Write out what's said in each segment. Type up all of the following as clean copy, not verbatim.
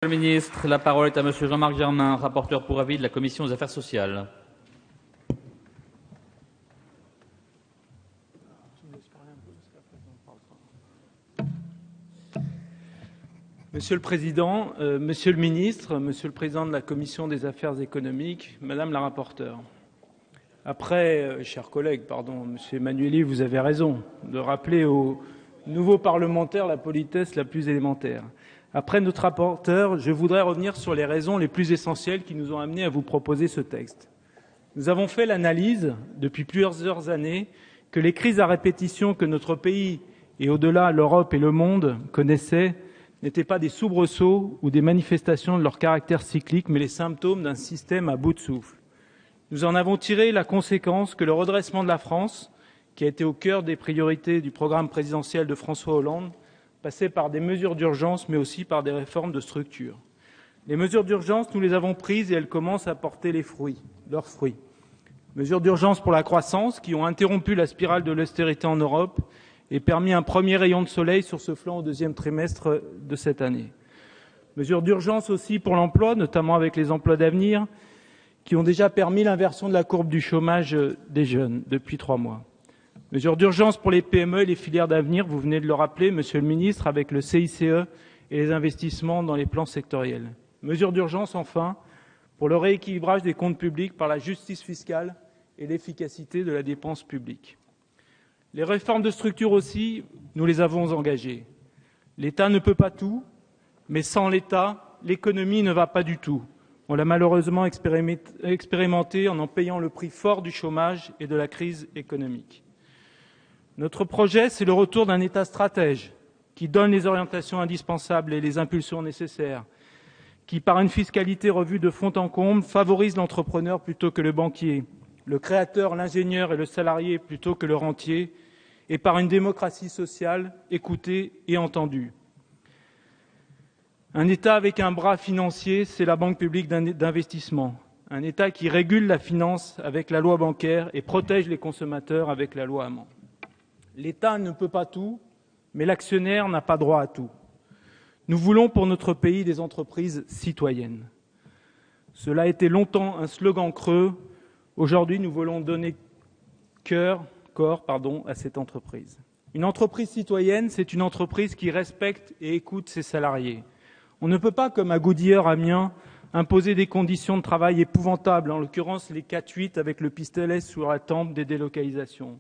Monsieur le ministre, la parole est à Monsieur Jean-Marc Germain, rapporteur pour avis de la Commission des affaires sociales. Monsieur le Président, Monsieur le Ministre, Monsieur le Président de la Commission des affaires économiques, Madame la rapporteure. Après, chers collègues, Monsieur Emmanuelli, vous avez raison de rappeler aux nouveaux parlementaires la politesse la plus élémentaire. Après notre rapporteur, je voudrais revenir sur les raisons les plus essentielles qui nous ont amenés à vous proposer ce texte. Nous avons fait l'analyse, depuis plusieurs années, que les crises à répétition que notre pays, et au-delà l'Europe et le monde, connaissaient n'étaient pas des soubresauts ou des manifestations de leur caractère cyclique, mais les symptômes d'un système à bout de souffle. Nous en avons tiré la conséquence que le redressement de la France, qui a été au cœur des priorités du programme présidentiel de François Hollande, passait par des mesures d'urgence, mais aussi par des réformes de structure. Les mesures d'urgence, nous les avons prises et elles commencent à porter leurs fruits. Mesures d'urgence pour la croissance, qui ont interrompu la spirale de l'austérité en Europe et permis un premier rayon de soleil sur ce flanc au deuxième trimestre de cette année. Mesures d'urgence aussi pour l'emploi, notamment avec les emplois d'avenir, qui ont déjà permis l'inversion de la courbe du chômage des jeunes depuis 3 mois. Mesures d'urgence pour les PME et les filières d'avenir, vous venez de le rappeler, Monsieur le Ministre, avec le CICE et les investissements dans les plans sectoriels. Mesures d'urgence, enfin, pour le rééquilibrage des comptes publics par la justice fiscale et l'efficacité de la dépense publique. Les réformes de structure aussi, nous les avons engagées. L'État ne peut pas tout, mais sans l'État, l'économie ne va pas du tout. On l'a malheureusement expérimenté en payant le prix fort du chômage et de la crise économique. Notre projet, c'est le retour d'un État stratège qui donne les orientations indispensables et les impulsions nécessaires, qui, par une fiscalité revue de fond en comble, favorise l'entrepreneur plutôt que le banquier, le créateur, l'ingénieur et le salarié plutôt que le rentier, et par une démocratie sociale écoutée et entendue. Un État avec un bras financier, c'est la Banque publique d'investissement. Un État qui régule la finance avec la loi bancaire et protège les consommateurs avec la loi Hamon. L'État ne peut pas tout, mais l'actionnaire n'a pas droit à tout. Nous voulons pour notre pays des entreprises citoyennes. Cela a été longtemps un slogan creux. Aujourd'hui, nous voulons donner corps à cette entreprise. Une entreprise citoyenne, c'est une entreprise qui respecte et écoute ses salariés. On ne peut pas, comme à Goodyear Amiens, imposer des conditions de travail épouvantables, en l'occurrence les 4-8 avec le pistolet sur la tempe des délocalisations.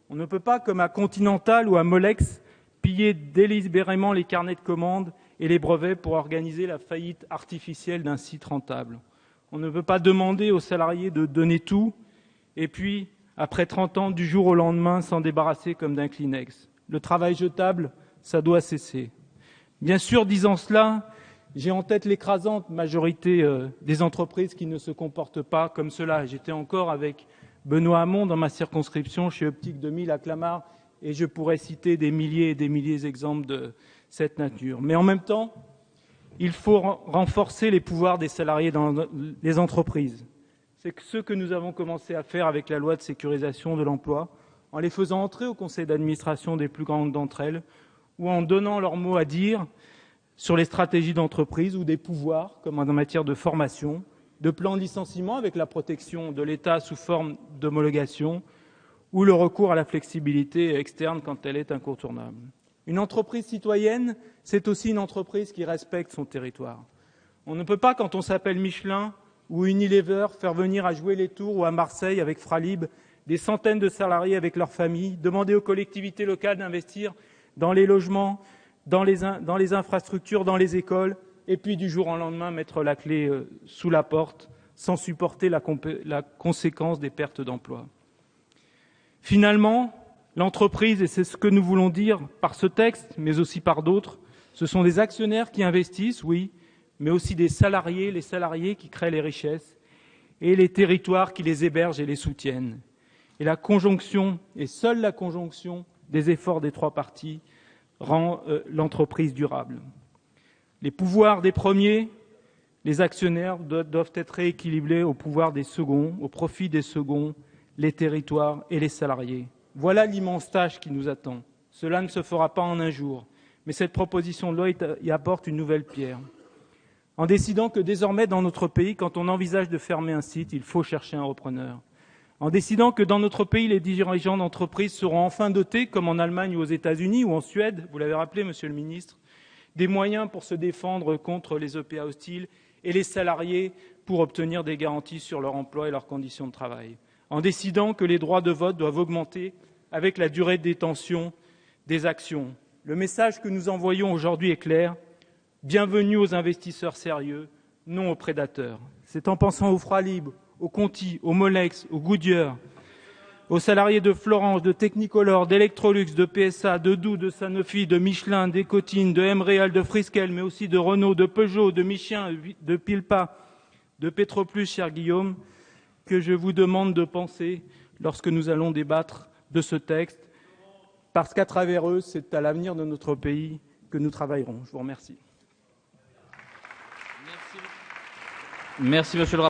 On ne peut pas, comme à Continental ou à Molex, piller délibérément les carnets de commandes et les brevets pour organiser la faillite artificielle d'un site rentable. On ne peut pas demander aux salariés de donner tout et puis, après 30 ans, du jour au lendemain, s'en débarrasser comme d'un Kleenex. Le travail jetable, ça doit cesser. Bien sûr, disant cela, j'ai en tête l'écrasante majorité des entreprises qui ne se comportent pas comme cela. J'étais encore avec Benoît Hamon dans ma circonscription chez Optique 2000 à Clamart et je pourrais citer des milliers et des milliers d'exemples de cette nature. Mais en même temps, il faut renforcer les pouvoirs des salariés dans les entreprises. C'est ce que nous avons commencé à faire avec la loi de sécurisation de l'emploi, en les faisant entrer au conseil d'administration des plus grandes d'entre elles, ou en donnant leur mot à dire sur les stratégies d'entreprise ou des pouvoirs, comme en matière de formation, de plans de licenciement avec la protection de l'État sous forme d'homologation, ou le recours à la flexibilité externe quand elle est incontournable. Une entreprise citoyenne, c'est aussi une entreprise qui respecte son territoire. On ne peut pas, quand on s'appelle Michelin ou Unilever, faire venir à jouer les Tours ou à Marseille avec Fralib des centaines de salariés avec leurs familles, demander aux collectivités locales d'investir dans les logements, dans les infrastructures, dans les écoles, et puis du jour au lendemain mettre la clé sous la porte sans supporter la conséquence des pertes d'emplois. Finalement, l'entreprise, et c'est ce que nous voulons dire par ce texte, mais aussi par d'autres, ce sont des actionnaires qui investissent, oui, mais aussi des salariés, les salariés qui créent les richesses, et les territoires qui les hébergent et les soutiennent. Et la conjonction, et seule la conjonction des efforts des 3 parties, rend l'entreprise durable. Les pouvoirs des premiers, les actionnaires, doivent être rééquilibrés au pouvoir des seconds, au profit des seconds, les territoires et les salariés. Voilà l'immense tâche qui nous attend. Cela ne se fera pas en un jour, mais cette proposition de loi y apporte une nouvelle pierre. en décidant que désormais dans notre pays, quand on envisage de fermer un site, il faut chercher un repreneur, en décidant que dans notre pays, les dirigeants d'entreprises seront enfin dotés, comme en Allemagne ou aux États-Unis ou en Suède, vous l'avez rappelé, Monsieur le Ministre, des moyens pour se défendre contre les EPA hostiles et les salariés pour obtenir des garanties sur leur emploi et leurs conditions de travail, en décidant que les droits de vote doivent augmenter avec la durée de détention des actions. Le message que nous envoyons aujourd'hui est clair. Bienvenue aux investisseurs sérieux, non aux prédateurs. C'est en pensant aux Fralib, aux Conti, aux Molex, aux Goodyear, aux salariés de Florange, de Technicolor, d'Electrolux, de PSA, de Doux, de Sanofi, de Michelin, d'Ecotine, de M-Réal, de Friskel, mais aussi de Renault, de Peugeot, de Michelin, de Pilpa, de Petroplus, cher Guillaume, que je vous demande de penser lorsque nous allons débattre de ce texte, parce qu'à travers eux, c'est à l'avenir de notre pays que nous travaillerons. Je vous remercie. Merci, monsieur le rapporteur.